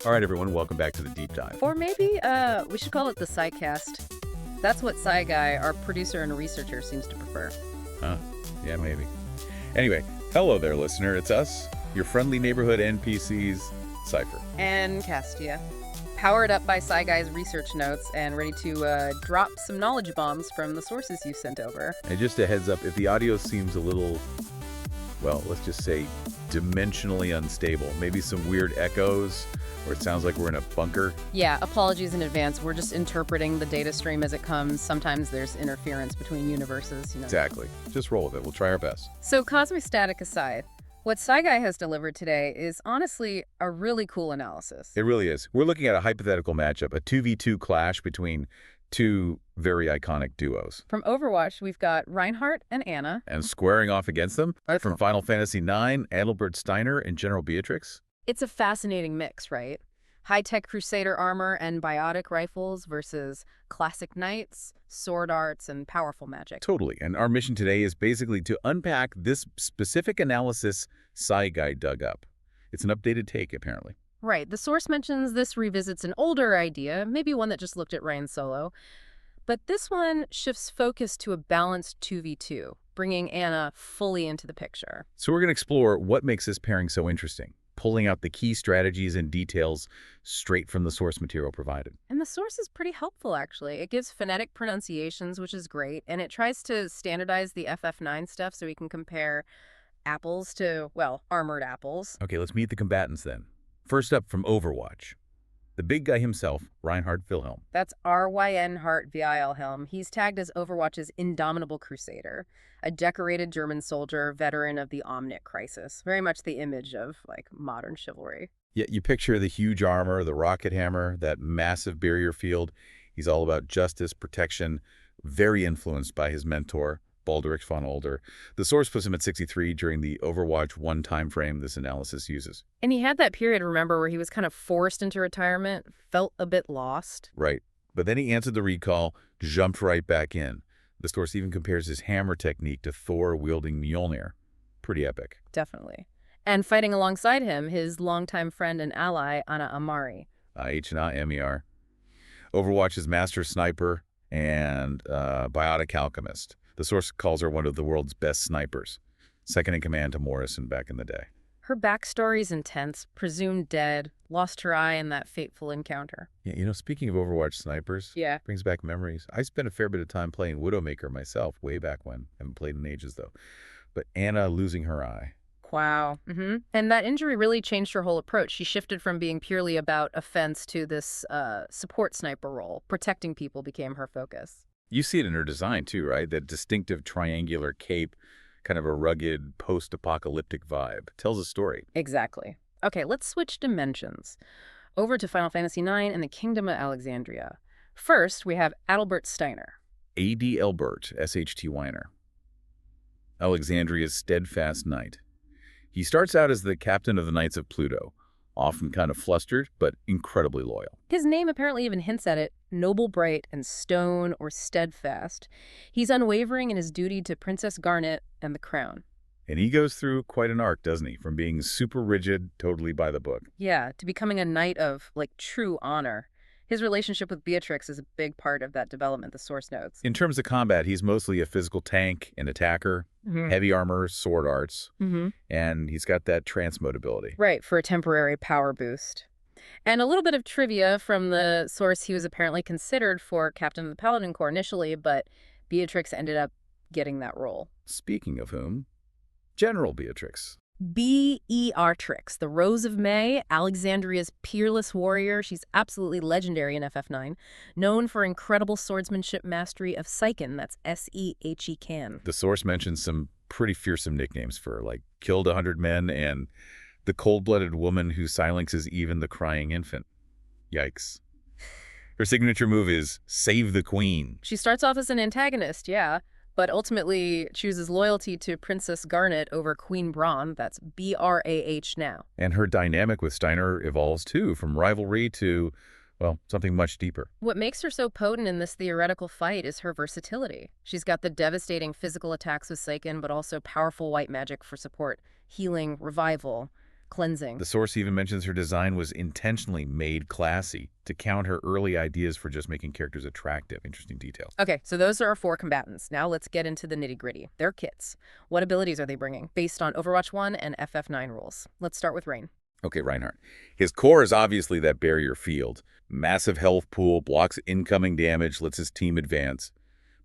All right, everyone, welcome back to the deep dive. Or maybe we should call it the SciCast. That's what Sci Guy, our producer and researcher, seems to prefer. Huh? Yeah, maybe. Anyway, hello there, listener. It's us, your friendly neighborhood NPCs, Cypher. And Castia. Powered up by Sci Guy's research notes and ready to drop some knowledge bombs from the sources you sent over. And just a heads up, if the audio seems a little, well, let's just say dimensionally unstable, maybe some weird echoes, or it sounds like we're in a bunker. Yeah, apologies in advance. We're just interpreting the data stream as it comes. Sometimes there's interference between universes, Exactly. Just roll with it. We'll try our best. So cosmic static aside, what Sci Guy has delivered today is honestly a really cool analysis. It really is. We're looking at a hypothetical matchup, a 2v2 clash between two very iconic duos. From Overwatch, we've got Reinhardt and Ana. And squaring off against them, from Final Fantasy IX, Adalbert Steiner and General Beatrix. It's a fascinating mix, right? High-tech Crusader armor and biotic rifles versus classic knights, sword arts, and powerful magic. Totally. And our mission today is basically to unpack this specific analysis Sci Guy dug up. It's an updated take, apparently. Right. The source mentions this revisits an older idea, maybe one that just looked at Ryan solo. But this one shifts focus to a balanced 2v2, bringing Ana fully into the picture. So we're going to explore what makes this pairing so interesting, pulling out the key strategies and details straight from the source material provided. And the source is pretty helpful, actually. It gives phonetic pronunciations, which is great, and it tries to standardize the FF9 stuff so we can compare apples to, well, armored apples. Okay, let's meet the combatants then. First up from Overwatch, the big guy himself, Reinhard Wilhelm. That's Reinhardt Wilhelm. He's tagged as Overwatch's indomitable crusader, a decorated German soldier, veteran of the Omnic crisis. Very much the image of, like, modern chivalry. Yeah, you picture the huge armor, the rocket hammer, that massive barrier field. He's all about justice, protection, very influenced by his mentor, Baldric von Older. The source puts him at 63 during the Overwatch 1 time frame this analysis uses. And he had that period, remember, where he was kind of forced into retirement, felt a bit lost. Right. But then he answered the recall, jumped right back in. The source even compares his hammer technique to Thor wielding Mjolnir. Pretty epic. Definitely. And fighting alongside him, his longtime friend and ally, Ana Amari. H-N-A-M-E-R. Overwatch's master sniper and biotic alchemist. The source calls her one of the world's best snipers, second in command to Morrison back in the day. Her backstory's intense, presumed dead, lost her eye in that fateful encounter. Yeah, speaking of Overwatch snipers, Yeah. brings back memories. I spent a fair bit of time playing Widowmaker myself, way back when. Haven't played in ages, though. But Ana losing her eye. Wow. And that injury really changed her whole approach. She shifted from being purely about offense to this support sniper role. Protecting people became her focus. You see it in her design, too, right? That distinctive triangular cape, kind of a rugged, post-apocalyptic vibe. Tells a story. Exactly. Okay, let's switch dimensions. Over to Final Fantasy IX and the Kingdom of Alexandria. First, we have Adalbert Steiner. A.D. Elbert, S.H.T. Weiner. Alexandria's steadfast knight. He starts out as the captain of the Knights of Pluto, often kind of flustered, but incredibly loyal. His name apparently even hints at it, noble bright and stone or steadfast. He's unwavering in his duty to Princess Garnet and the crown. And he goes through quite an arc, doesn't he? From being super rigid, totally by the book. Yeah, to becoming a knight of, like, true honor. His relationship with Beatrix is a big part of that development, the source notes. In terms of combat, he's mostly a physical tank, an attacker, heavy armor, sword arts, and he's got that transmode ability. Right, for a temporary power boost. And a little bit of trivia from the source, he was apparently considered for Captain of the Paladin Corps initially, but Beatrix ended up getting that role. Speaking of whom, General Beatrix. Beatrix, the Rose of May, Alexandria's peerless warrior. She's absolutely legendary in FF9, known for incredible swordsmanship mastery of Seiken, that's S-E-H-E-Can. The source mentions some pretty fearsome nicknames for, like, killed 100 men and the cold-blooded woman who silences even the crying infant. Yikes. Her signature move is Save the Queen. She starts off as an antagonist, yeah, but ultimately chooses loyalty to Princess Garnet over Queen Braun, that's B-R-A-H now. And her dynamic with Steiner evolves too, from rivalry to, well, something much deeper. What makes her so potent in this theoretical fight is her versatility. She's got the devastating physical attacks with Seiken, but also powerful white magic for support, healing, revival. cleansing. The source even mentions her design was intentionally made classy to count her early ideas for just making characters attractive. Interesting detail. Okay, so those are our 4 combatants. Now let's get into the nitty-gritty. Their kits. What abilities are they bringing based on Overwatch 1 and FF9 rules? Let's start with Rain. Okay, Reinhardt. His core is obviously that barrier field. Massive health pool, blocks incoming damage, lets his team advance,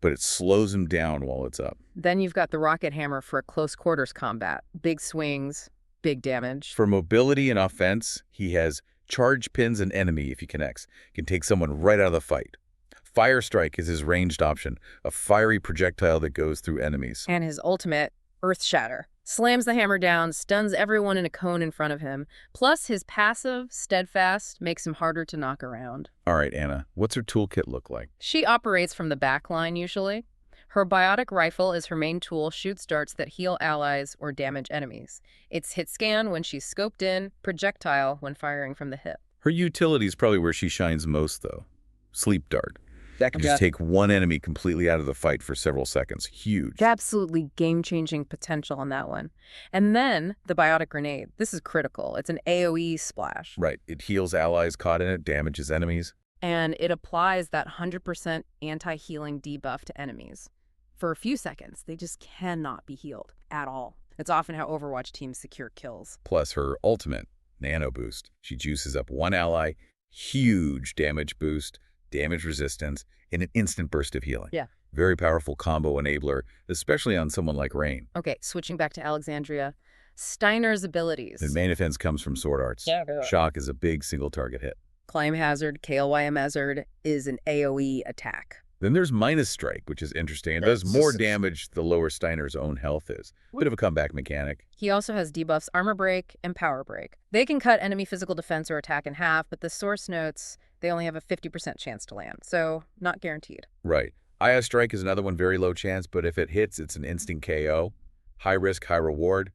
but it slows him down while it's up. Then you've got the rocket hammer for close quarters combat. Big swings, big damage. For mobility and offense, he has charge pins an enemy if he connects. Can take someone right out of the fight. Fire Strike is his ranged option, a fiery projectile that goes through enemies. And his ultimate, Earth Shatter. Slams the hammer down, stuns everyone in a cone in front of him. Plus, his passive, Steadfast, makes him harder to knock around. All right, Anna, what's her toolkit look like? She operates from the back line usually. Her biotic rifle is her main tool, shoots darts that heal allies or damage enemies. It's hit scan when she's scoped in, projectile when firing from the hip. Her utility is probably where she shines most, though. Sleep Dart. That can just take one enemy completely out of the fight for several seconds. Huge. Absolutely game-changing potential on that one. And then the biotic grenade. This is critical. It's an AoE splash. Right. It heals allies caught in it, damages enemies. And it applies that 100% anti-healing debuff to enemies. For a few seconds, they just cannot be healed at all. It's often how Overwatch teams secure kills. Plus her ultimate, Nano Boost. She juices up one ally, huge damage boost, damage resistance, in an instant burst of healing. Yeah. Very powerful combo enabler, especially on someone like Rain. Okay, switching back to Alexandria. Steiner's abilities. The main offense comes from sword arts. Yeah. Shock is a big single target hit. Climb Hazard, KLYM Hazard, is an AoE attack. Then there's Minus Strike, which is interesting. It does more damage the lower Steiner's own health is. Bit of a comeback mechanic. He also has debuffs Armor Break and Power Break. They can cut enemy physical defense or attack in half, but the source notes they only have a 50% chance to land, so not guaranteed. Right. Aya Strike is another one, very low chance, but if it hits, it's an instant KO. High risk, high reward.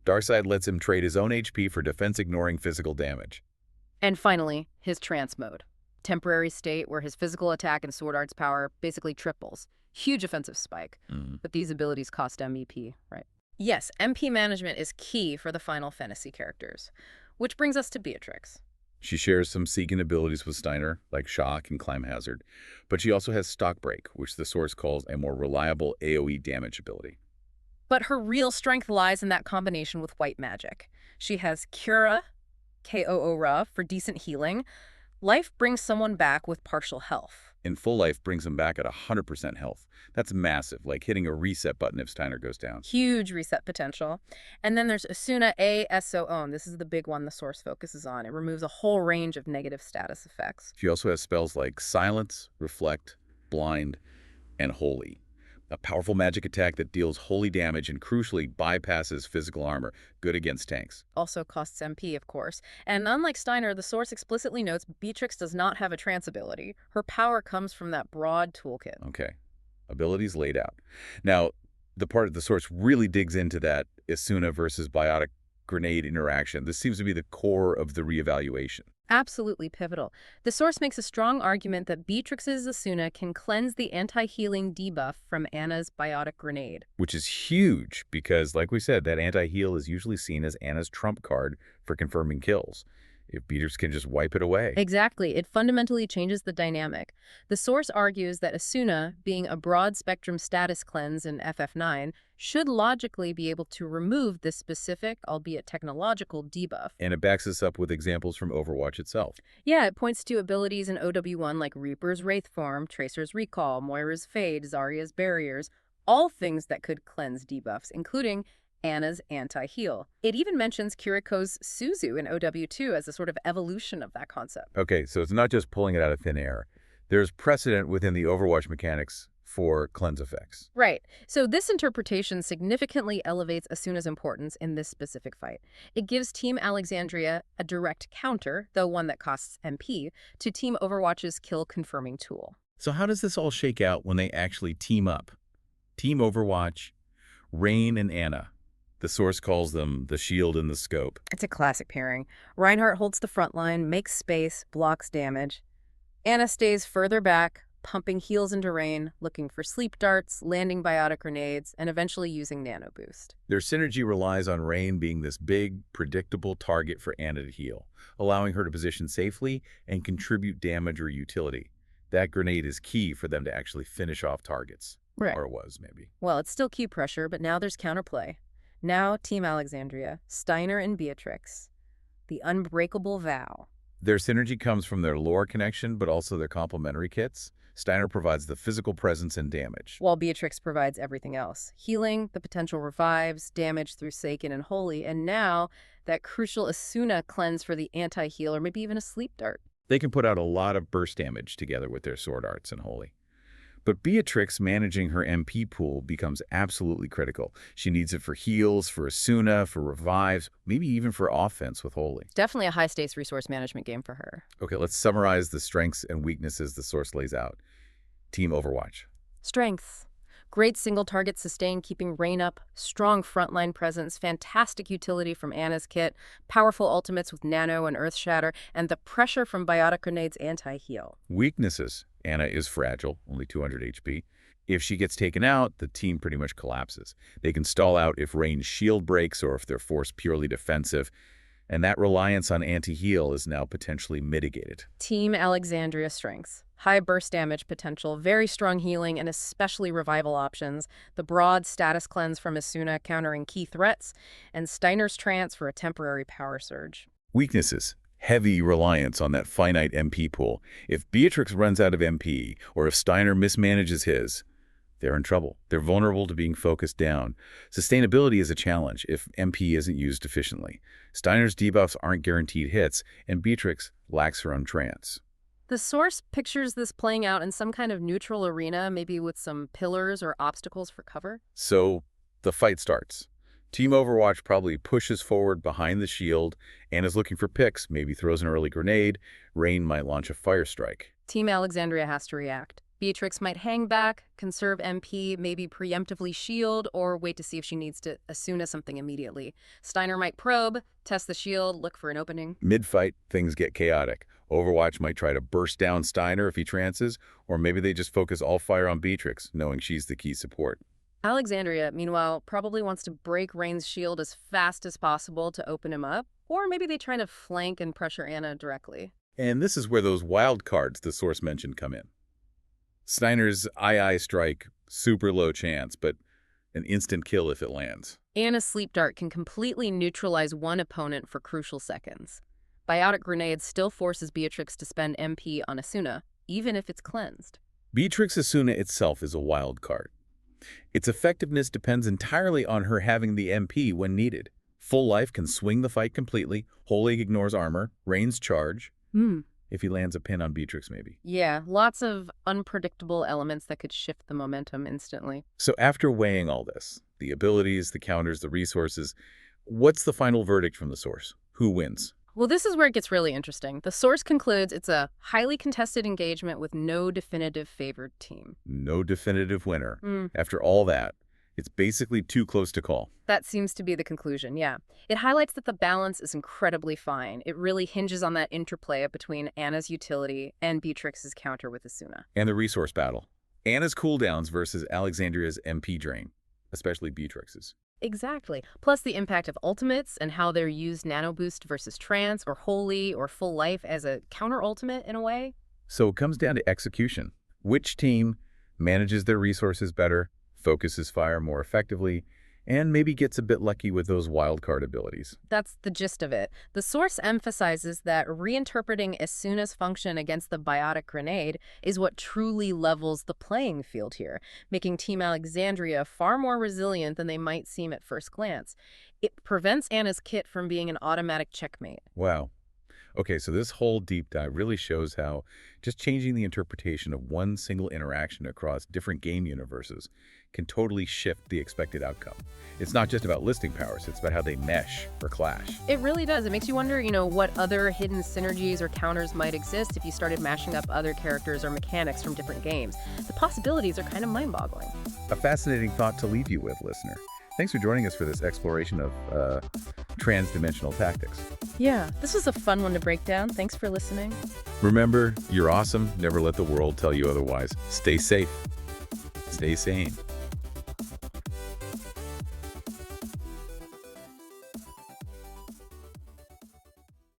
Darkseid lets him trade his own HP for defense-ignoring physical damage. And finally, his trance mode. Temporary state where his physical attack and sword arts power basically triples. Huge offensive spike. But these abilities cost MEP, right? Yes, MP management is key for the final fantasy characters. Which brings us to Beatrix. She shares some seeking abilities with Steiner, like Shock and Climb Hazard, but she also has Stock Break, which the source calls a more reliable AoE damage ability. But her real strength lies in that combination with white magic. She has Cura, K-O-O-Ra, for decent healing. Life brings someone back with partial health. And Full Life brings them back at 100% health. That's massive, like hitting a reset button if Steiner goes down. Huge reset potential. And then there's Asuna A-S-O-Own. This is the big one the source focuses on. It removes a whole range of negative status effects. She also has spells like Silence, Reflect, Blind, and Holy. A powerful magic attack that deals holy damage and crucially bypasses physical armor, good against tanks. Also costs MP, of course. And unlike Steiner, the source explicitly notes Beatrix does not have a trance ability. Her power comes from that broad toolkit. Okay. Abilities laid out. Now, the part of the source really digs into that Asuna versus Biotic Grenade interaction. This seems to be the core of the reevaluation. Absolutely pivotal. The source makes a strong argument that Beatrix's Asuna can cleanse the anti-healing debuff from Anna's Biotic Grenade. Which is huge because, like we said, that anti-heal is usually seen as Anna's trump card for confirming kills. If Beatrix can just wipe it away. Exactly. It fundamentally changes the dynamic. The source argues that Asuna, being a broad-spectrum status cleanse in FF9, should logically be able to remove this specific, albeit technological, debuff. And it backs this up with examples from Overwatch itself. Yeah, it points to abilities in OW1 like Reaper's Wraith Form, Tracer's Recall, Moira's Fade, Zarya's Barriers, all things that could cleanse debuffs, including Anna's anti-heal. It even mentions Kiriko's Suzu in OW2 as a sort of evolution of that concept. Okay, so it's not just pulling it out of thin air. There's precedent within the Overwatch mechanics for cleanse effects. Right. So this interpretation significantly elevates Asuna's importance in this specific fight. It gives Team Alexandria a direct counter, though one that costs MP, to Team Overwatch's kill-confirming tool. So how does this all shake out when they actually team up? Team Overwatch, Rain and Anna. The source calls them the shield and the scope. It's a classic pairing. Reinhardt holds the front line, makes space, blocks damage. Anna stays further back, pumping heals into Rain, looking for sleep darts, landing biotic grenades, and eventually using nano boost. Their synergy relies on Rain being this big, predictable target for Anna to heal, allowing her to position safely and contribute damage or utility. That grenade is key for them to actually finish off targets. Right. Or was, maybe. Well, it's still Q pressure, but now there's counterplay. Now, Team Alexandria, Steiner and Beatrix. The unbreakable vow. Their synergy comes from their lore connection, but also their complementary kits. Steiner provides the physical presence and damage, While Beatrix provides everything else. Healing, the potential revives, damage through Seiken and Holy, and now that crucial Asuna cleanse for the anti-heal or maybe even a sleep dart. They can put out a lot of burst damage together with their sword arts and Holy. But Beatrix managing her MP pool becomes absolutely critical. She needs it for heals, for Asuna, for revives, maybe even for offense with Holy. Definitely a high-stakes resource management game for her. Okay, let's summarize the strengths and weaknesses the source lays out. Team Overwatch. Strengths. Great single target sustain, keeping Rain up, strong frontline presence, fantastic utility from Anna's kit, powerful ultimates with Nano and Earth Shatter, and the pressure from Biotic Grenade's anti-heal. Weaknesses. Anna is fragile, only 200 HP. If she gets taken out, the team pretty much collapses. They can stall out if Rain's shield breaks or if they're forced purely defensive, and that reliance on anti-heal is now potentially mitigated. Team Alexandria strengths. High burst damage potential, very strong healing, and especially revival options, the broad status cleanse from Asuna countering key threats, and Steiner's trance for a temporary power surge. Weaknesses. Heavy reliance on that finite MP pool. If Beatrix runs out of MP, or if Steiner mismanages his, they're in trouble. They're vulnerable to being focused down. Sustainability is a challenge if MP isn't used efficiently. Steiner's debuffs aren't guaranteed hits, and Beatrix lacks her own trance. The source pictures this playing out in some kind of neutral arena, maybe with some pillars or obstacles for cover. So the fight starts. Team Overwatch probably pushes forward behind the shield and is looking for picks, maybe throws an early grenade. Rain might launch a fire strike. Team Alexandria has to react. Beatrix might hang back, conserve MP, maybe preemptively shield, or wait to see if she needs to Asuna something immediately. Steiner might probe, test the shield, look for an opening. Mid-fight, things get chaotic. Overwatch might try to burst down Steiner if he trances, or maybe they just focus all fire on Beatrix, knowing she's the key support. Alexandria, meanwhile, probably wants to break Rain's shield as fast as possible to open him up, or maybe they try to flank and pressure Anna directly. And this is where those wild cards the source mentioned come in. Steiner's eye strike, super low chance, but an instant kill if it lands. Anna's sleep dart can completely neutralize one opponent for crucial seconds. Biotic Grenade still forces Beatrix to spend MP on Asuna, even if it's cleansed. Beatrix Asuna itself is a wild card. Its effectiveness depends entirely on her having the MP when needed. Full Life can swing the fight completely, Holy ignores armor, Rain's charge. If he lands a pin on Beatrix, maybe. Yeah, lots of unpredictable elements that could shift the momentum instantly. So after weighing all this, the abilities, the counters, the resources, what's the final verdict from the source? Who wins? Well, this is where it gets really interesting. The source concludes it's a highly contested engagement with no definitive favored team. No definitive winner. After all that, it's basically too close to call. That seems to be the conclusion, yeah. It highlights that the balance is incredibly fine. It really hinges on that interplay between Anna's utility and Beatrix's counter with Asuna. And the resource battle. Anna's cooldowns versus Alexandria's MP drain, especially Beatrix's. Exactly. Plus the impact of ultimates and how they're used nano boost versus trance or holy or full life as a counter ultimate in a way. So it comes down to execution. Which team manages their resources better, focuses fire more effectively, and maybe gets a bit lucky with those wildcard abilities. That's the gist of it. The source emphasizes that reinterpreting Asuna's function against the biotic grenade is what truly levels the playing field here, making Team Alexandria far more resilient than they might seem at first glance. It prevents Anna's kit from being an automatic checkmate. Wow. Okay, so this whole deep dive really shows how just changing the interpretation of one single interaction across different game universes can totally shift the expected outcome. It's not just about listing powers, it's about how they mesh or clash. It really does. It makes you wonder, what other hidden synergies or counters might exist if you started mashing up other characters or mechanics from different games. The possibilities are kind of mind-boggling. A fascinating thought to leave you with, listener. Thanks for joining us for this exploration of trans-dimensional tactics. Yeah, this was a fun one to break down. Thanks for listening. Remember, you're awesome. Never let the world tell you otherwise. Stay safe. Stay sane.